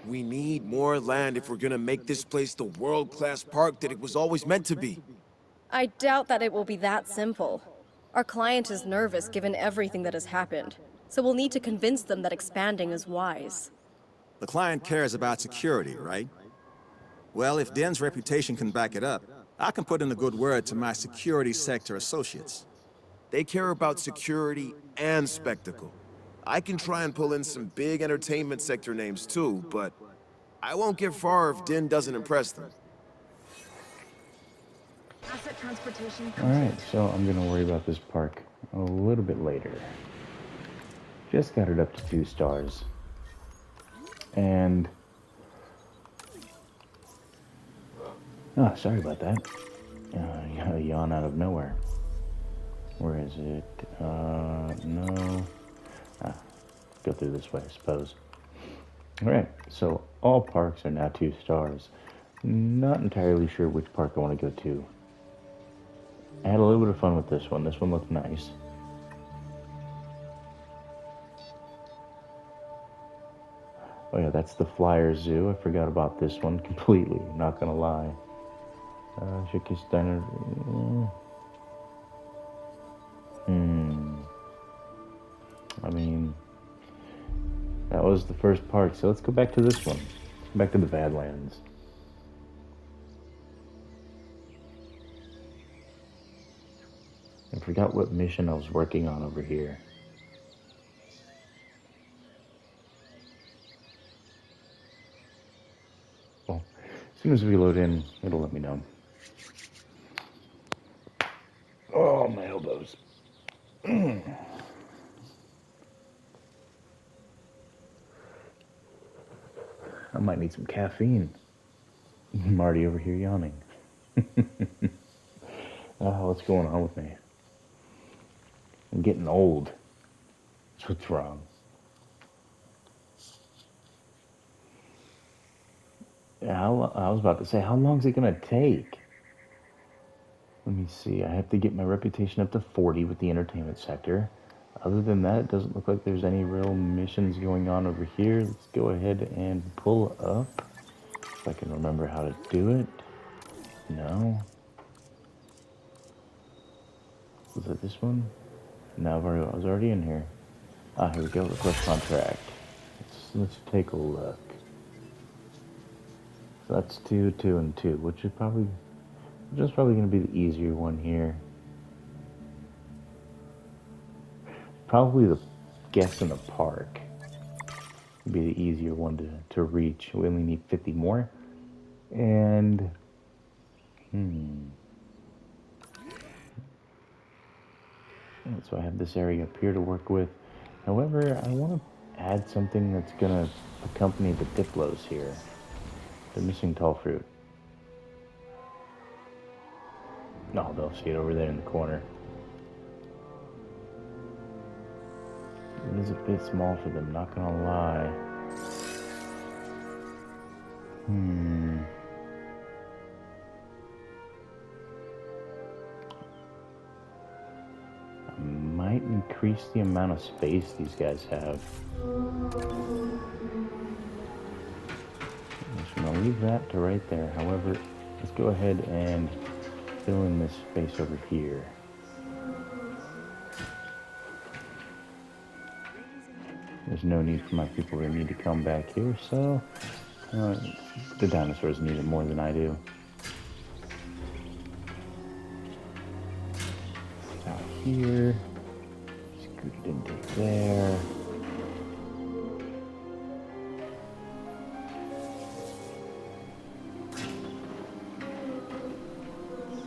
We need more land if we're gonna make this place the world-class park that it was always meant to be. I doubt that it will be that simple. Our client is nervous given everything that has happened, so we'll need to convince them that expanding is wise. The client cares about security, right? Well, if Den's reputation can back it up, I can put in a good word to my security sector associates. They care about security and spectacle. I can try and pull in some big entertainment sector names too, but I won't get far if Din doesn't impress them. Asset transportation complete. Alright, so I'm gonna worry about this park a little bit later. Just got it up to 2 stars. And... oh, sorry about that. Yawn out of nowhere. Where is it? No. Go through this way, I suppose. Alright, so all parks are now 2 stars. Not entirely sure which park I want to go to. I had a little bit of fun with this one. This one looked nice. Oh yeah, that's the Flyer Zoo. I forgot about this one completely, not gonna lie. Shikis Diner... I mean... that was the first park, so let's go back to this one. Let's go back to the Badlands. I forgot what mission I was working on over here. Well, as soon as we load in, it'll let me know. Oh, my elbows. I might need some caffeine. I'm already over here yawning. What's going on with me? I'm getting old. That's what's wrong. I was about to say, how long is it going to take? Let me see. I have to get my reputation up to 40 with the entertainment sector. Other than that, it doesn't look like there's any real missions going on over here. Let's go ahead and pull up. If I can remember how to do it. No. Was it this one? No, I was already in here. Ah, here we go. Request contract. Let's take a look. So that's 2, 2, and 2, which is probably going to be the easier one here. Probably the guest in the park would be the easier one to reach. We only need 50 more. And... so I have this area up here to work with. However, I want to add something that's going to accompany the Diplos here. The missing tall fruit. No, they'll see it over there in the corner. It is a bit small for them, not gonna lie. I might increase the amount of space these guys have. I'm just gonna leave that to right there. However, let's go ahead and fill in this space over here. There's no need for my people to need to come back here, so the dinosaurs need it more than I do. Out here, scooted into there.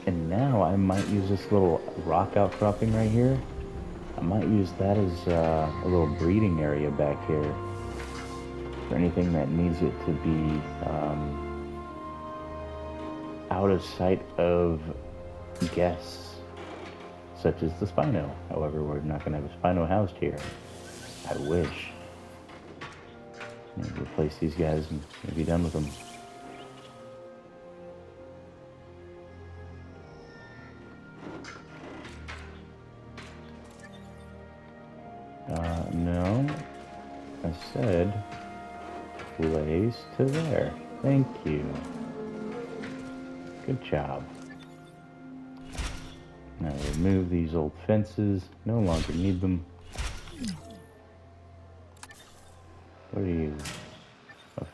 And now I might use this little rock outcropping right here. I might use that as a little breeding area back here for anything that needs it to be out of sight of guests, such as the Spino. However, we're not going to have a Spino housed here. I wish. Maybe replace these guys and be done with them. No. I said place to there. Thank you. Good job. Now remove these old fences. No longer need them. What are you? Oh,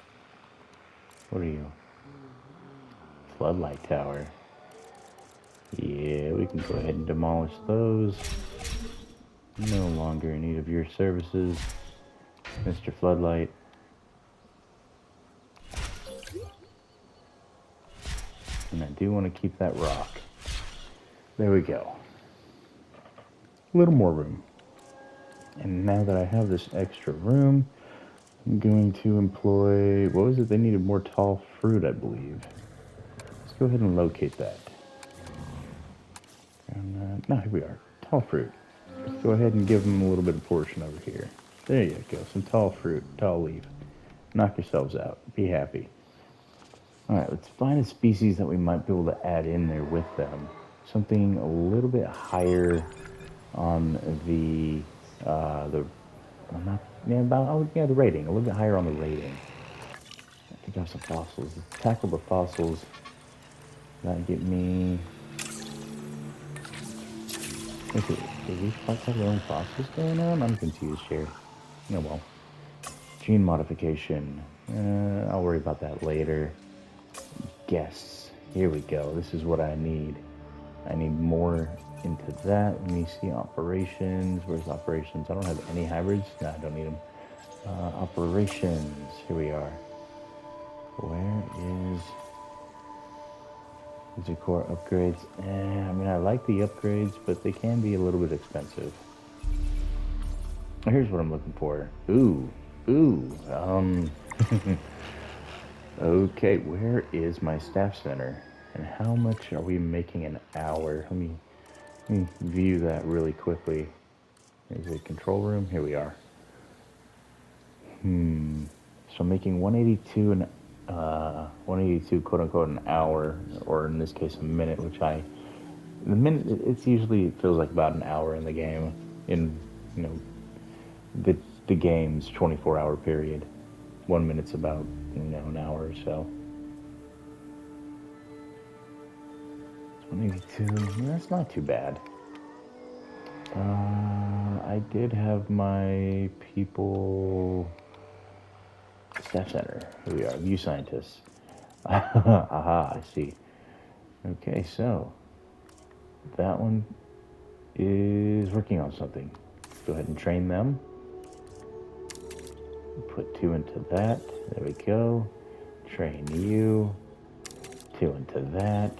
what are you? Floodlight tower. Yeah, we can go ahead and demolish those. No longer in need of your services, Mr. Floodlight. And I do want to keep that rock. There we go. A little more room. And now that I have this extra room, I'm going to employ, what was it? They needed more tall fruit, I believe. Let's go ahead and locate that. And, no, here we are. Tall fruit. Let's go ahead and give them a little bit of portion over here. There you go. Some tall fruit, tall leaf. Knock yourselves out. Be happy. Alright, let's find a species that we might be able to add in there with them. Something a little bit higher on the well, not, yeah, the rating. A little bit higher on the rating. I think I have some fossils. Let's tackle the fossils. That get me... Okay, do these parts have their own fossils going on? I'm confused here. Oh well. Gene modification. I'll worry about that later. Guests. Here we go. This is what I need. I need more into that. Let me see operations. Where's operations? I don't have any hybrids. No, I don't need them. Operations. Here we are. Where is the core upgrades? I mean, I like the upgrades, but they can be a little bit expensive. Here's what I'm looking for. Ooh. Okay, where is my staff center? And how much are we making an hour? Let me view that really quickly. Is it control room? Here we are. So I'm making 182 and 182 quote unquote an hour, or in this case a minute, which the minute it's usually it feels like about an hour in the game, in the game's 24-hour period. 1 minute's about an hour or so. 182. That's not too bad. I did have my people staff center. Here we are, view scientists. Aha, I see. Okay, so that one is working on something. Go ahead and train them. Put 2 into that. There we go. Train you. 2 into that.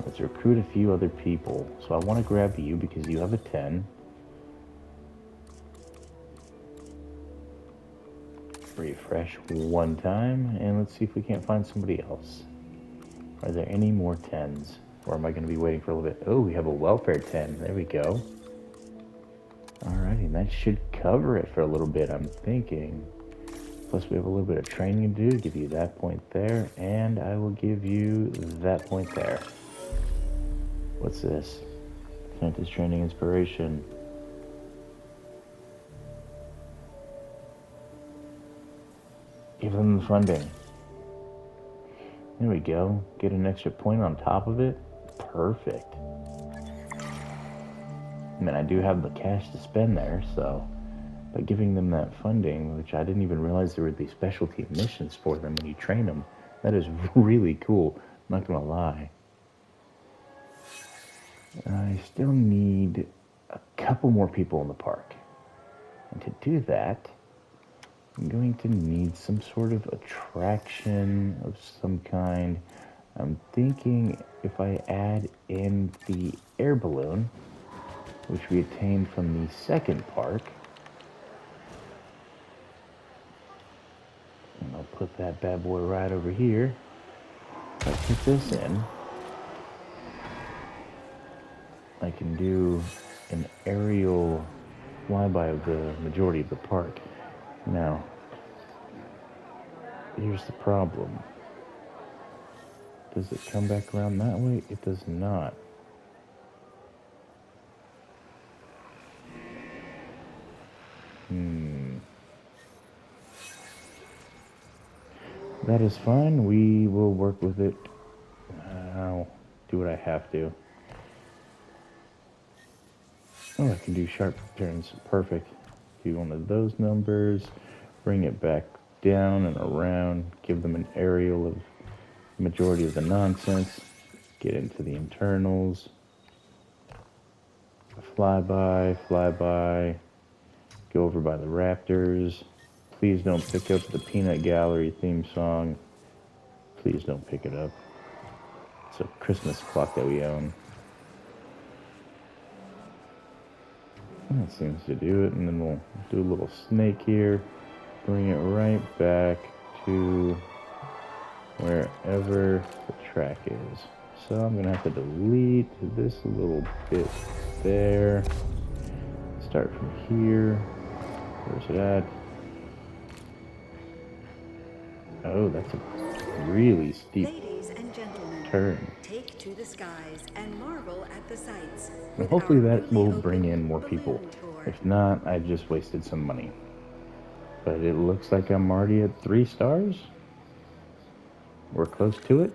Let's recruit a few other people. So I want to grab you because you have a 10. Refresh 1 time, and let's see if we can't find somebody else. Are there any more 10s? Or am I going to be waiting for a little bit? Oh, we have a welfare 10. There we go. Alrighty, that should cover it for a little bit, I'm thinking. Plus we have a little bit of training to do. Give you that point there, and I will give you that point there. What's this? Scientist training inspiration. Give them the funding. There we go. Get an extra point on top of it. Perfect. I mean, I do have the cash to spend there, so by giving them that funding, which I didn't even realize there were these specialty missions for them when you train them, that is really cool. I'm not gonna lie. I still need a couple more people in the park. And to do that, I'm going to need some sort of attraction of some kind. I'm thinking if I add in the air balloon, which we attained from the second park, and I'll put that bad boy right over here. If I put this in, I can do an aerial flyby of the majority of the park. Now, here's the problem. Does it come back around that way? It does not. That is fine. We will work with it. I'll do what I have to. Oh, I can do sharp turns. Perfect. Do one of those numbers. Bring it back down and around. Give them an aerial of the majority of the nonsense. Get into the internals. Flyby, flyby. Go over by the Raptors. Please don't pick up the Peanut Gallery theme song. Please don't pick it up. It's a Christmas clock that we own. That seems to do it, and then we'll do a little snake here. Bring it right back to wherever the track is. So I'm gonna have to delete this little bit there. Start from here. Where's it at? Oh, that's a really steep Ladies and gentlemen, turn. take to the skies and marvel at the sights. And with hopefully our that newly will bring in opened more people. balloon tour. If not, I just wasted some money. But it looks like I'm already at 3 stars. We're close to it.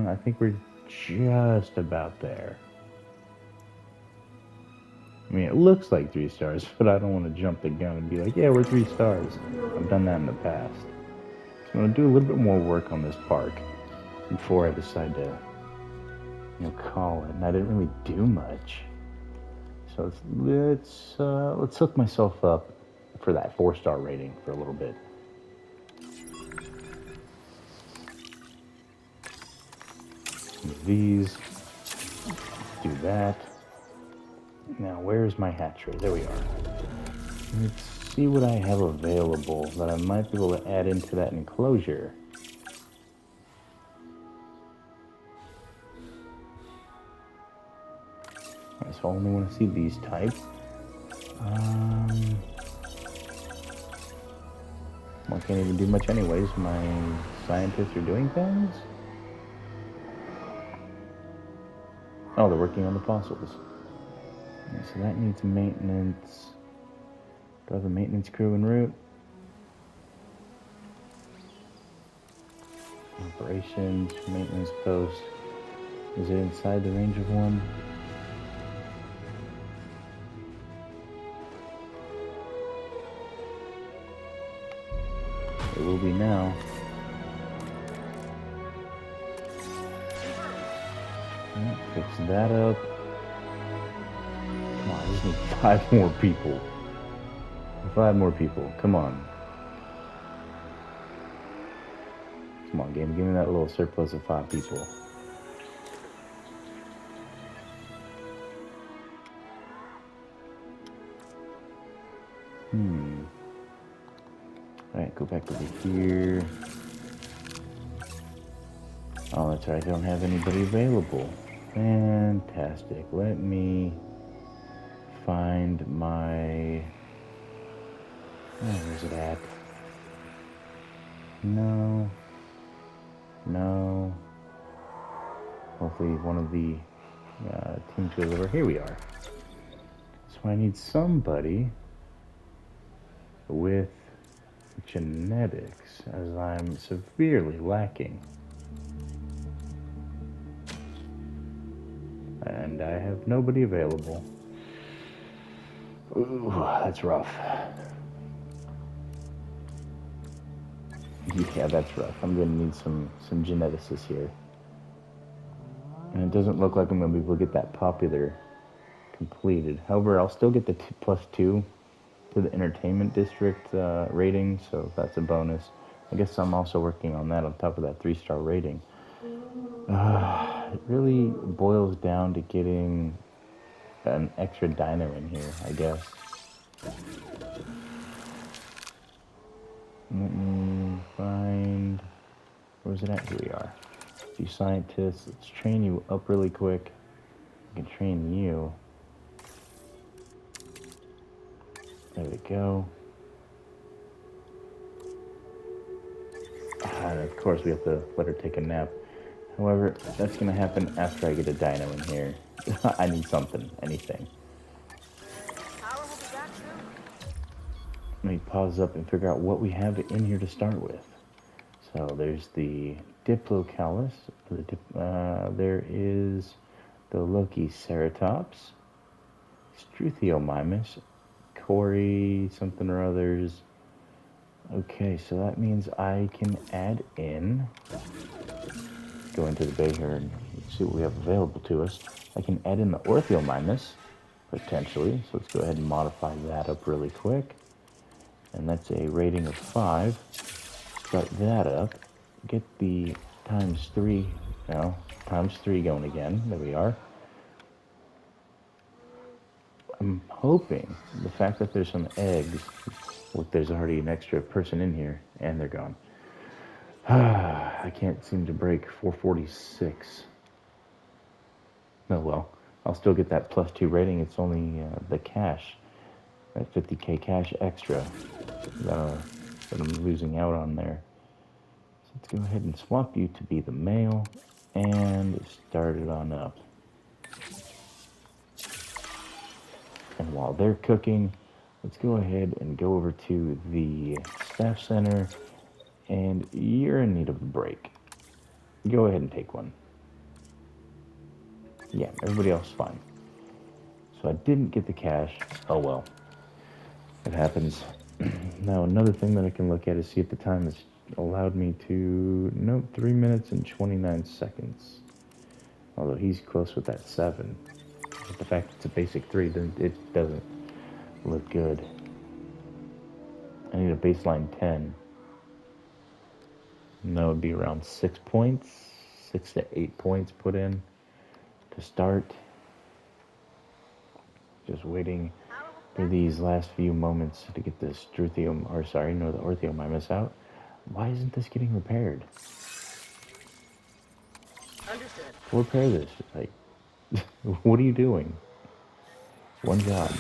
I think we're just about there. I mean, it looks like 3 stars, but I don't want to jump the gun and be like, yeah, we're 3 stars. I've done that in the past. So I'm going to do a little bit more work on this park before I decide to, call it. And I didn't really do much. So let's hook myself up for that 4-star rating for a little bit. These, do that. Now, where's my hatch rate? There we are. Let's see what I have available that I might be able to add into that enclosure. So I only want to see these types. Well, I can't even do much anyways. My scientists are doing things. Oh, they're working on the fossils. Yeah, so that needs maintenance. Do I have a maintenance crew en route? Operations, maintenance post. Is it inside the range of one? It will be now. Fix that up. Come on, I just need 5 more people. 5 more people, come on. Come on, game, give me that little surplus of 5 people. Alright, go back over here. Oh, that's right, I don't have anybody available. Fantastic. Let me find my... where's it at? No. Hopefully one of the teams goes over. Here we are. So I need somebody with genetics, as I'm severely lacking. And I have nobody available. Ooh, that's rough. Yeah, that's rough. I'm gonna need some geneticists here. And it doesn't look like I'm gonna be able to get that popular completed. However, I'll still get the +2 to the entertainment district rating, so that's a bonus. I guess I'm also working on that on top of that 3-star rating. It really boils down to getting an extra dino in here, I guess. Let me find... where's it at? Here we are. You scientists, let's train you up really quick. I can train you. There we go. And of course we have to let her take a nap. However, that's gonna happen after I get a dino in here. I need something, anything. Power will be back soon. let me pause up and figure out what we have in here to start with. So there's the Diplocalus. There is the Lokiceratops, Struthiomimus, Cory something or others. Okay, so that means I can add in, go into the bay here and see what we have available to us. I can add in the Orthomimus, potentially. So let's go ahead and modify that up really quick. And that's a rating of 5. Start that up. Get the times 3 going again. There we are. I'm hoping the fact that there's some eggs, look, there's already an extra person in here, and they're gone. I can't seem to break 446. Oh well, I'll still get that +2 rating. It's only the cash, that 50k cash extra that I'm losing out on there. So let's go ahead and swap you to be the male and start it on up. And while they're cooking, let's go ahead and go over to the staff center, and you're in need of a break. Go ahead and take one. Yeah, everybody else is fine. So I didn't get the cash. Oh well. It happens. Now another thing that I can look at is see if the time has allowed me to... Nope, 3 minutes and 29 seconds. Although he's close with that 7. But the fact it's a basic 3, then it doesn't look good. I need a baseline 10. And that would be around 6 points. 6 to 8 points put in to start. Just waiting for these last few moments to get the the Orthomimus out. Why isn't this getting repaired? Understood. Repair this. Like, what are you doing? One job.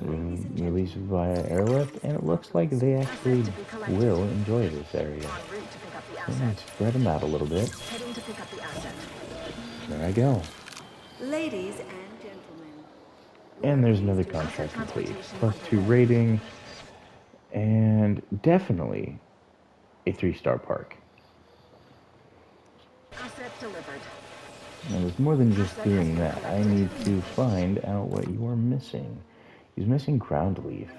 Release via airlift, and it looks like they actually will enjoy this area. En route to pick up the Let me asset. spread them out a little bit. Heading to pick up the asset. There I go. Ladies and gentlemen. And there's another contract complete. +2 rating. And definitely a 3-star park. Asset delivered. Now there's more than just doing that. I need to find out what you are missing. He's missing ground leaf.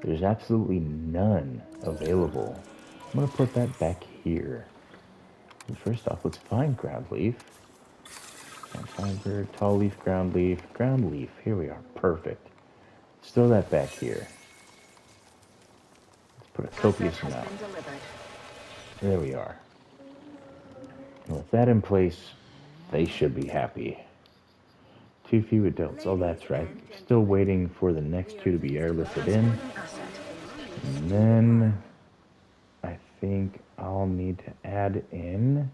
There's absolutely none available. I'm going to put that back here. And first off, let's find ground leaf. Fiber, tall leaf, ground leaf, ground leaf. Here we are. Perfect. Let's throw that back here. Let's put a copious Asset has amount. been delivered. There we are. And with that in place, they should be happy. Too few adults. Oh, that's right. Still waiting for the next 2 to be airlifted in. Asset. And then I think I'll need to add in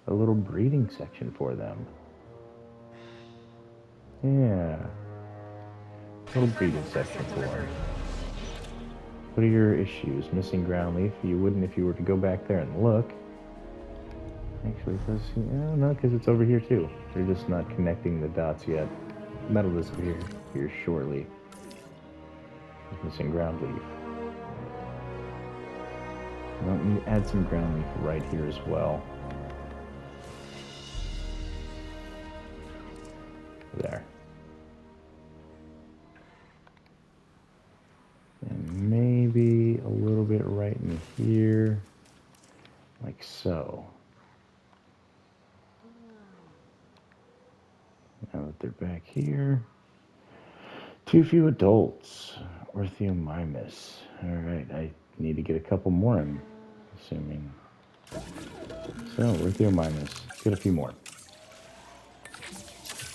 a little breeding section for them. Yeah. Little breeding section for them. What are your issues? Missing ground leaf? You wouldn't if you were to go back there and look. Actually, it does seem... I don't know, because it's over here too. They're just not connecting the dots yet. That'll disappear here shortly. Missing ground leaf. Let me add some ground leaf right here as well. There. And maybe a little bit right in here, like so. Now that they're back here. Too few adults. Orthomimus. Alright, I need to get a couple more, I'm assuming. So, Orthomimus. Get a few more.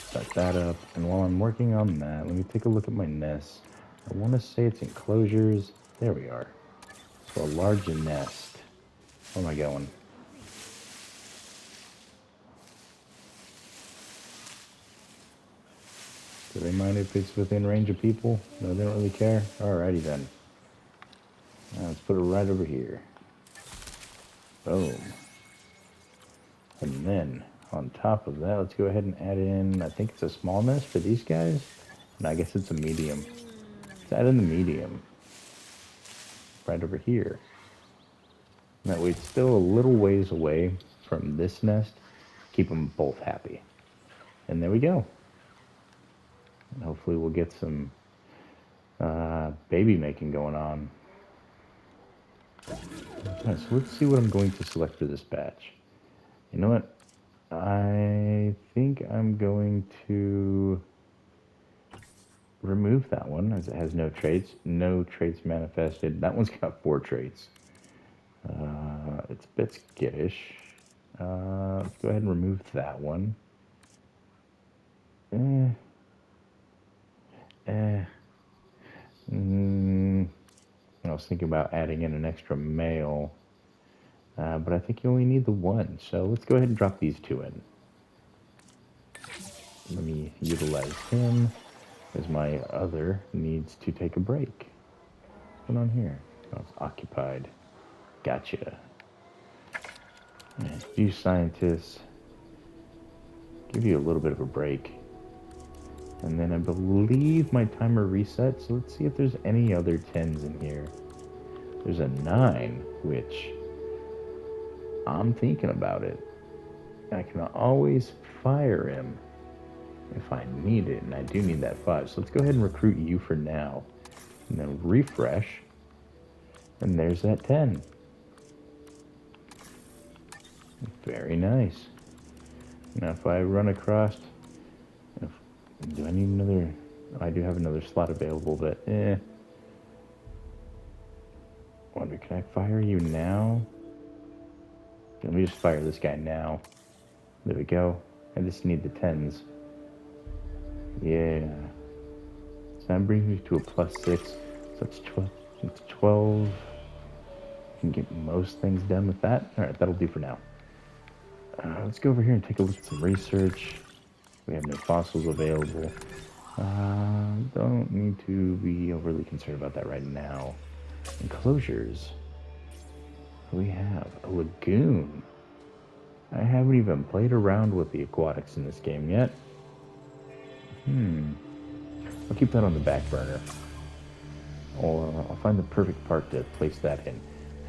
Start that up. And while I'm working on that, let me take a look at my nest. I want to say it's enclosures. There we are. So a large nest. Where am I going? Do they mind if it's within range of people? No, they don't really care? Alrighty then. Now let's put it right over here. Boom. And then, on top of that, let's go ahead and add in, I think it's a small nest for these guys. And I guess it's a medium. Let's add in the medium. Right over here. That way it's still a little ways away from this nest. Keep them both happy. And there we go. And hopefully we'll get some baby making going on. Right, so let's see what I'm going to select for this batch. You know what? I think I'm going to remove that one as it has no traits. No traits manifested. That one's got 4 traits. It's a bit skittish. Let's go ahead and remove that one. I was thinking about adding in an extra male, but I think you only need the one. So let's go ahead and drop these 2 in. Let me utilize him as my other needs to take a break. What's going on here? Oh, it's occupied. Gotcha. And you scientists, give you a little bit of a break. And then I believe my timer resets, so let's see if there's any other 10s in here. There's a 9, which I'm thinking about it. I can always fire him if I need it, and I do need that 5. So let's go ahead and recruit you for now. And then refresh. And there's that 10. Very nice. Now if I run across... do I need another... I do have another slot available, but wonder, can I fire you now? Let me just fire this guy now. There we go. I just need the 10s. Yeah. So that brings me to a +6. So that's 12. It's 12. Can get most things done with that. Alright, that'll do for now. Let's go over here and take a look at some research. We have no fossils available. Don't need to be overly concerned about that right now. Enclosures. We have a lagoon. I haven't even played around with the aquatics in this game yet. I'll keep that on the back burner. Or I'll find the perfect part to place that in.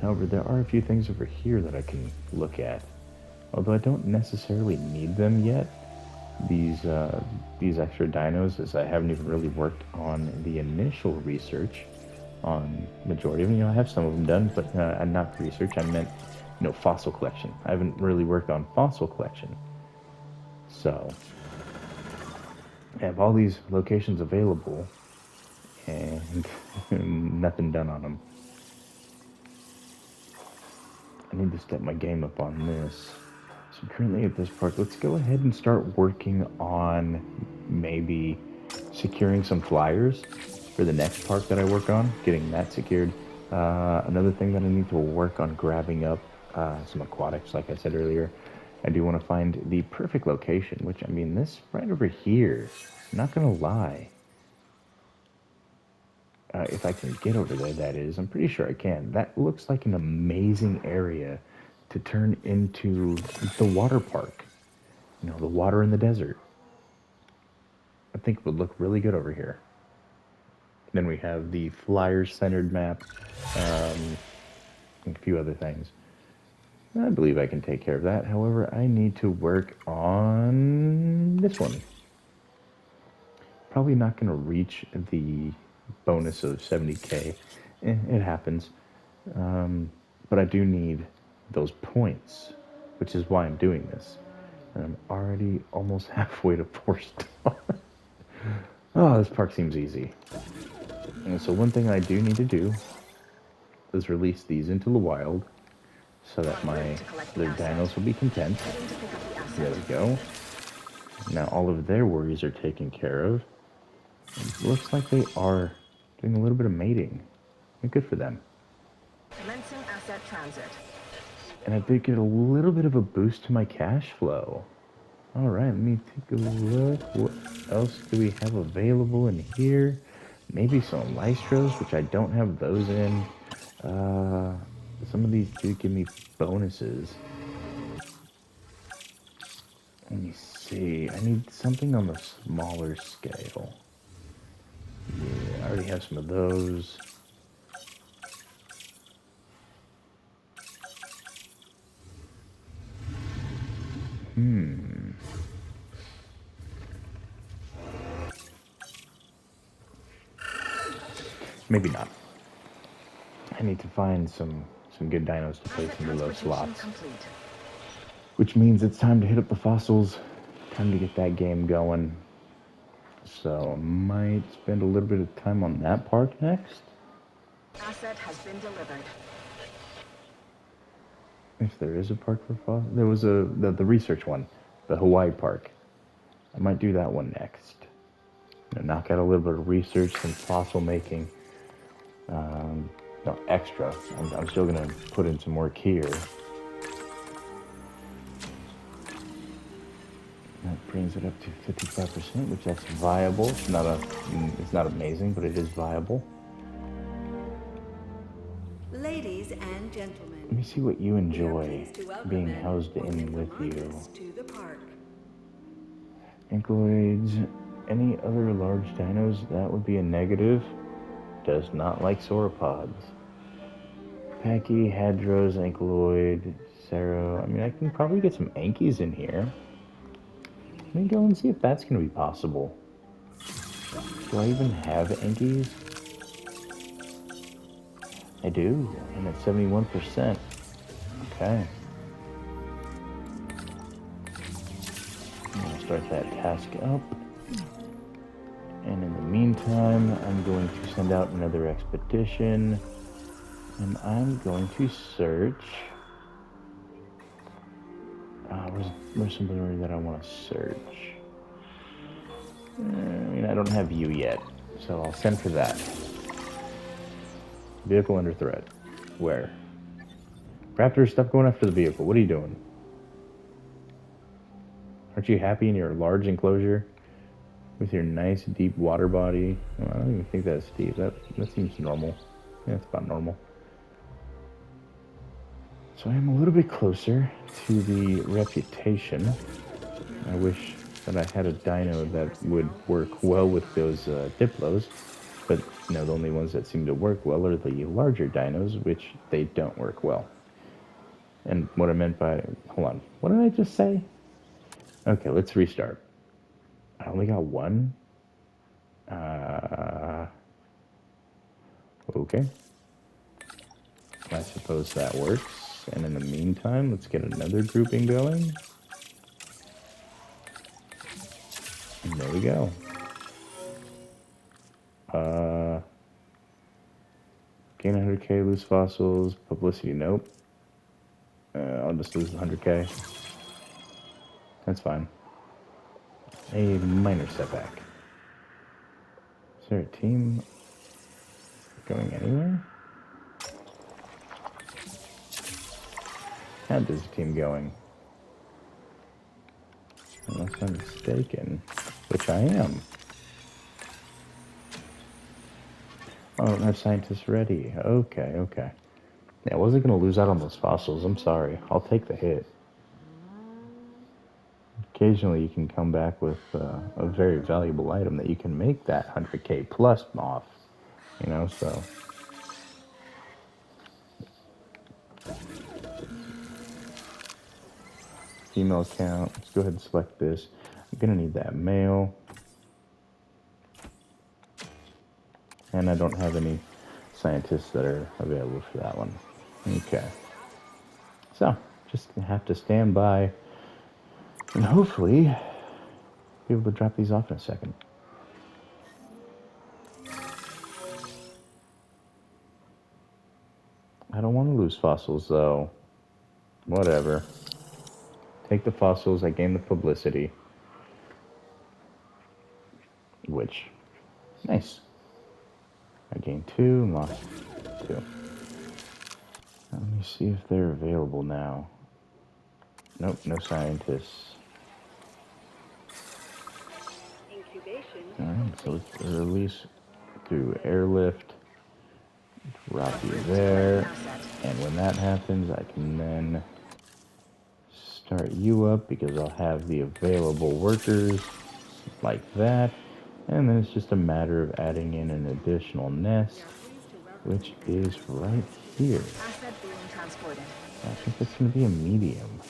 However, there are a few things over here that I can look at. Although I don't necessarily need them yet. These extra dinos, as I haven't even really worked on the initial research on majority of them. You know, I have some of them done, but not research. I meant, fossil collection. I haven't really worked on fossil collection. So, I have all these locations available, and nothing done on them. I need to step my game up on this. So currently at this park, let's go ahead and start working on maybe securing some flyers for the next park that I work on, getting that secured. Another thing that I need to work on grabbing up some aquatics, like I said earlier. I do want to find the perfect location, which, I mean, this right over here, I'm not going to lie. If I can get over there, that is. I'm pretty sure I can. That looks like an amazing area to turn into the water park. The water in the desert. I think it would look really good over here. Then we have the Flyers-centered map, and a few other things. I believe I can take care of that. However, I need to work on this one. Probably not going to reach the bonus of 70k. It happens. But I do need those points, which is why I'm doing this. And I'm already almost halfway to 4-star. Oh, this park seems easy. And so one thing I do need to do is release these into the wild so that my other dinos will be content. There we go. Now all of their worries are taken care of. It looks like they are doing a little bit of mating. Good for them. Commencing asset transit. And I did get a little bit of a boost to my cash flow. Alright, let me take a look. What else do we have available in here? Maybe some Lystros, which I don't have those in. Some of these do give me bonuses. Let me see. I need something on the smaller scale. Yeah, I already have some of those. Maybe not. I need to find some good dinos to place Asset into those transportation slots. complete. Which means it's time to hit up the fossils. Time to get that game going. So I might spend a little bit of time on that park next. Asset has been delivered. If there is a park for fossils. There was the research one. The Hawaii park. I might do that one next. Knock out a little bit of research, some fossil making. No, extra. I'm still going to put in some work here. That brings it up to 55%, which that's viable. It's not amazing, but it is viable. Ladies and gentlemen, Let me see what you we are enjoy pleased to welcome being and housed welcome in with you. Marcus to the park. Ankloids. Any other large dinos? That would be a negative. Does not like sauropods. Pachy, Hadros, Ankloid, Cero. I mean, I can probably get some Ankies in here. Let me go and see if that's going to be possible. Do I even have Ankies? I do. I'm at 71%. Okay. I'm going to start that task up. And in the meantime, I'm going to send out another expedition. And I'm going to search. Where's somebody that I want to search? I mean, I don't have you yet, so I'll send for that. Vehicle under threat. Where? Raptor, stop going after the vehicle. What are you doing? Aren't you happy in your large enclosure? With your nice deep water body? Well, I don't even think that's deep. That seems normal. Yeah, it's about normal. So I am a little bit closer to the reputation. I wish that I had a dino that would work well with those Diplos, but the only ones that seem to work well are the larger dinos, which they don't work well. And what I meant by, hold on, what did I just say? Okay, let's restart. I only got one. Okay. I suppose that works. And in the meantime, let's get another grouping going. And there we go. Gain 100k, lose fossils, publicity, nope. I'll just lose 100k. That's fine. A minor setback. Is there a team going anywhere? How does a team going? Unless I'm mistaken, which I am. Oh, I don't have scientists ready. Okay. Yeah, I wasn't going to lose out on those fossils. I'm sorry. I'll take the hit. Occasionally, you can come back with a very valuable item that you can make that 100k plus off. So... Female count. Let's go ahead and select this. I'm going to need that male. And I don't have any scientists that are available for that one. Okay. So, just have to stand by and hopefully be able to drop these off in a second. I don't want to lose fossils though. Whatever. Take the fossils, I gain the publicity. Which, nice. I gained 2 and lost 2. Let me see if they're available now. Nope, no scientists. Alright, so let's release through airlift. Drop you there. And when that happens, I can then start you up because I'll have the available workers like that. And then it's just a matter of adding in an additional nest, which is right here. Asset being transported. I think that's going to be a medium.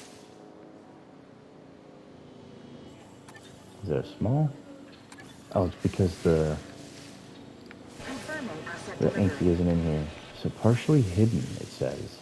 Is it a small? Oh, it's because the Confirming asset ink delivery. isn't in here. So partially hidden, it says.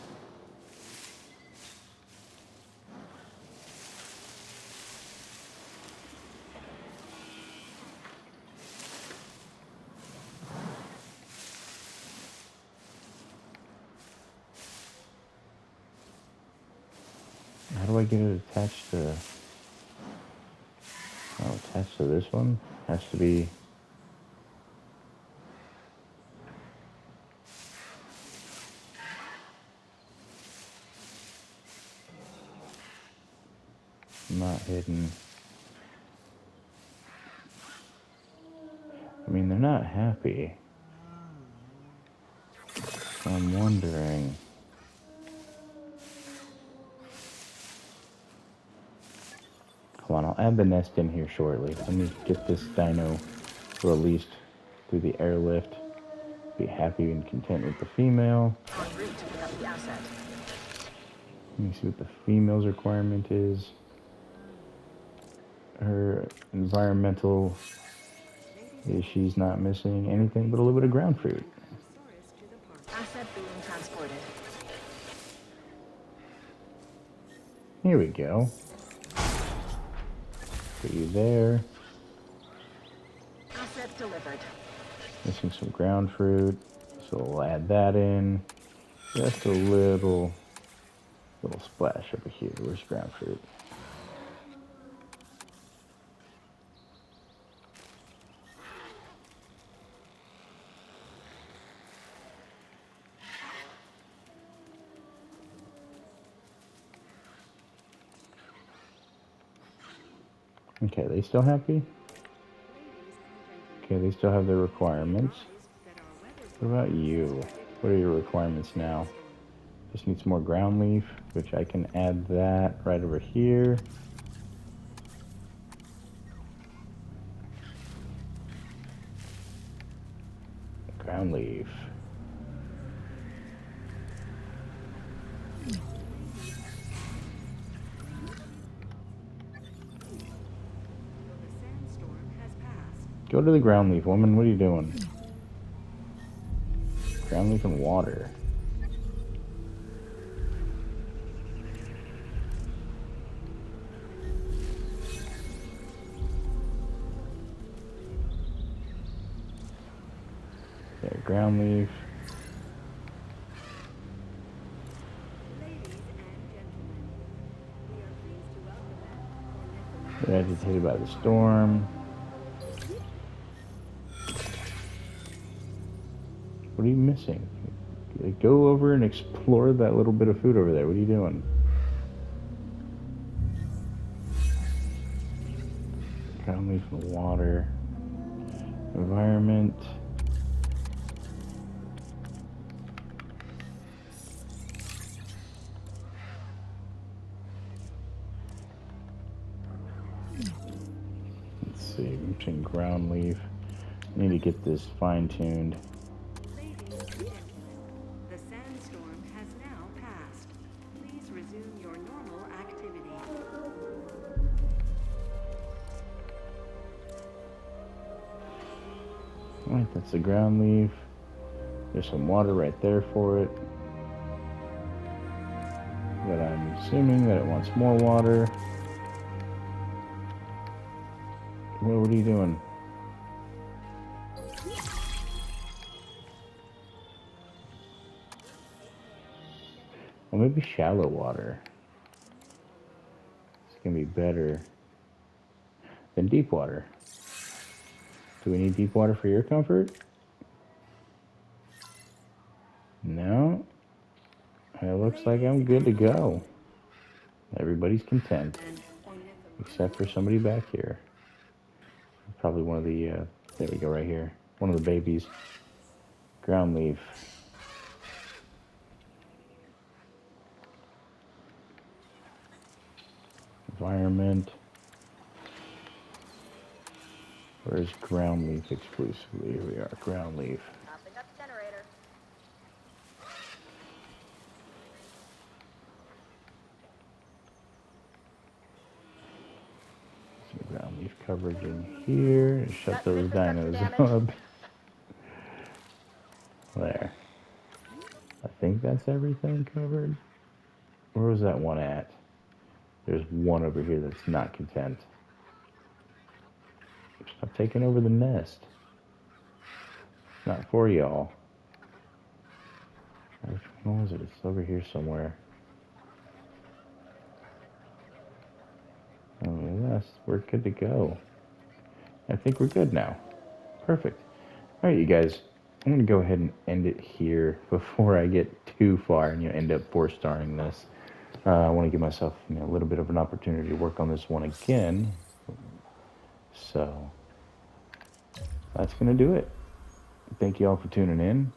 How do I get it attached to... Oh, attached to this one? Has to be... Not hidden. I mean, they're not happy. So I'm wondering... Hold on, I'll add the nest in here shortly. Let me get this dino released through the airlift. Be happy and content with the female. En route to pick up the asset. Let me see what the female's requirement is. Her environmental is she's not missing anything but a little bit of ground fruit. Asset being transported. Here we go. Put you there. Asset delivered. Missing some ground fruit, so we'll add that in. Just a little splash over here. Where's ground fruit? Okay, they still happy? Okay, they still have their requirements. What about you? What are your requirements now? Just need some more ground leaf, which I can add that right over here. Ground leaf. Go to the ground leaf, woman. What are you doing? Ground leaf and water. There, ground leaf. They're agitated by the storm. What are you missing? Go over and explore that little bit of food over there. What are you doing? Ground leaf and water. Environment. Let's see, I'm saying ground leaf. I need to get this fine-tuned. Ladies and gentlemen, the sandstorm has now passed. Please resume your normal activity. Alright, that's the ground leaf. There's some water right there for it. But I'm assuming that it wants more water. Well, what are you doing? Well, maybe shallow water. It's gonna be better than deep water. Do we need deep water for your comfort? No. It looks like I'm good to go. Everybody's content. Except for somebody back here. Probably one of the, there we go, right here. One of the babies. Ground leaf. Environment. Where's ground leaf exclusively? Here we are, ground leaf. Popping up generator. Some ground leaf coverage in here. Shut Got those some infrastructure dinos damage. up. There. I think that's everything covered. Where was that one at? There's one over here that's not content. Stop taking over the nest. It's not for y'all. Which one was it? It's over here somewhere. Oh, yes, we're good to go. I think we're good now. Perfect. All right, you guys. I'm going to go ahead and end it here before I get too far and end up 4-starring this. I want to give myself a little bit of an opportunity to work on this one again. So that's going to do it. Thank you all for tuning in.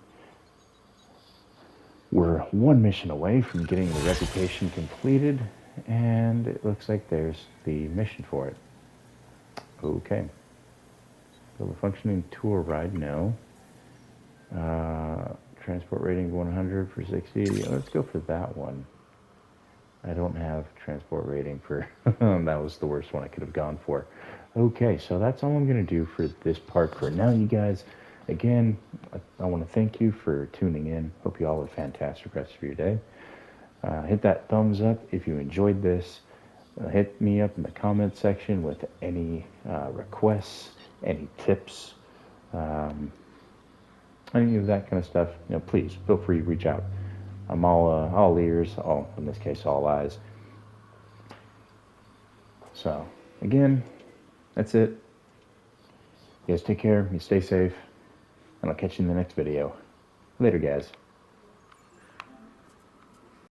We're one mission away from getting the reputation completed, and it looks like there's the mission for it. Okay. Build a functioning tour ride, no. Transport rating 100 for 60. Let's go for that one. I don't have transport rating for... that was the worst one I could have gone for. Okay, so that's all I'm going to do for this part for now, you guys. Again, I want to thank you for tuning in. Hope you all have a fantastic rest of your day. Hit that thumbs up if you enjoyed this. Hit me up in the comment section with any requests, any tips, any of that kind of stuff. Please feel free to reach out. I'm all ears, in this case, all eyes. So, again, that's it. You guys take care, you stay safe, and I'll catch you in the next video. Later, guys.